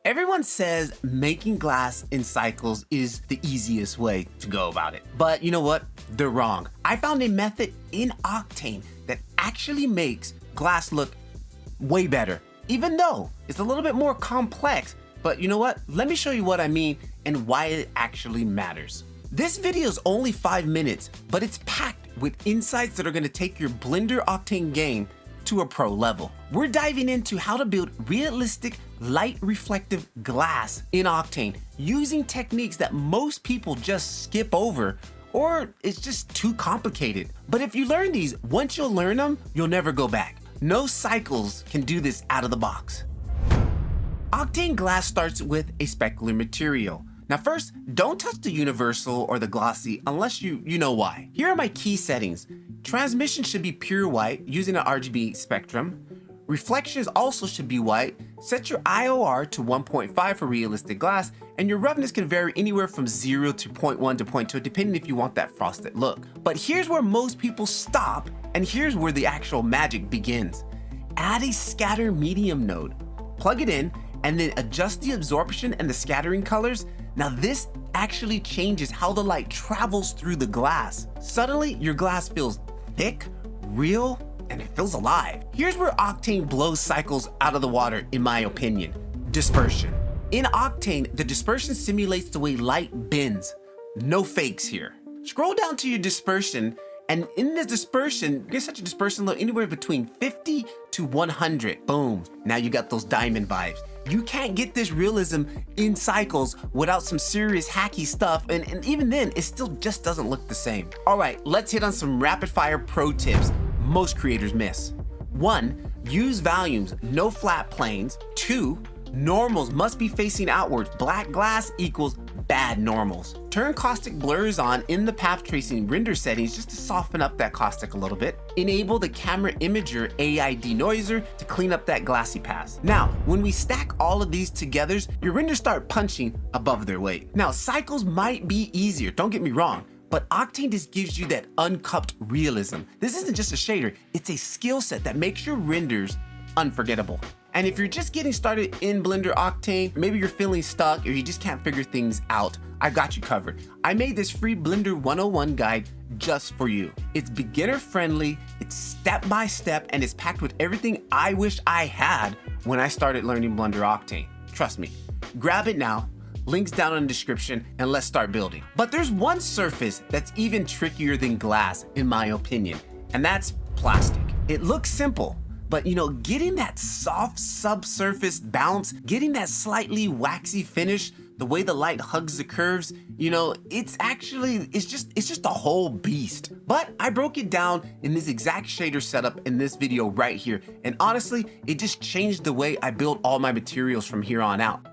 Everyone says making glass in cycles is the easiest way to go about it. But you know what? They're wrong. I found a method in Octane that actually makes glass look way better, even though it's a little bit more complex. But you know what? Let me show you what I mean and why it actually matters. This video is only 5 minutes, but it's packed with insights that are gonna take your Blender Octane game to a pro level. We're diving into how to build realistic light reflective glass in Octane using techniques that most people just skip over, or it's just too complicated. But if you learn these, once you'll learn them, you'll never go back. No cycles can do this out of the box. Octane glass starts with a specular material. Now first, don't touch the universal or the glossy unless you know why. Here are my key settings. Transmission should be pure white using an RGB spectrum. Reflections also should be white. Set your IOR to 1.5 for realistic glass, and your roughness can vary anywhere from 0 to 0.1 to 0.2 depending if you want that frosted look. But here's where most people stop, and here's where the actual magic begins. Add a scatter medium node. Plug it in, and then adjust the absorption and the scattering colors. Now this actually changes how the light travels through the glass. Suddenly, your glass feels thick, real, and it feels alive. Here's where Octane blows cycles out of the water, in my opinion. Dispersion. In Octane, the dispersion simulates the way light bends. No fakes here. Scroll down to your dispersion, and in this dispersion, you get such a dispersion level anywhere between 50 to 100. Boom. Now you got those diamond vibes. You can't get this realism in cycles without some serious hacky stuff, and even then, it still just doesn't look the same. All right, let's hit on some rapid fire pro tips most creators miss. 1, use volumes, no flat planes. 2, normals must be facing outwards. Black glass equals bad normals. Turn caustic blurs on in the path tracing render settings just to soften up that caustic a little bit. Enable the camera imager AI denoiser to clean up that glassy pass. Now, when we stack all of these together, your renders start punching above their weight. Now, cycles might be easier, don't get me wrong, but Octane just gives you that uncupped realism. This isn't just a shader, it's a skill set that makes your renders unforgettable. And if you're just getting started in Blender Octane, maybe you're feeling stuck or you just can't figure things out, I got you covered. I made this free Blender 101 guide just for you. It's beginner friendly, it's step by step, and it's packed with everything I wish I had when I started learning Blender Octane. Trust me. Grab it now, links down in the description, and let's start building. But there's one surface that's even trickier than glass, in my opinion, and that's plastic. It looks simple, but getting that soft subsurface bounce, getting that slightly waxy finish, the way the light hugs the curves, it's just a whole beast. But I broke it down in this exact shader setup in this video right here. And honestly, it just changed the way I build all my materials from here on out.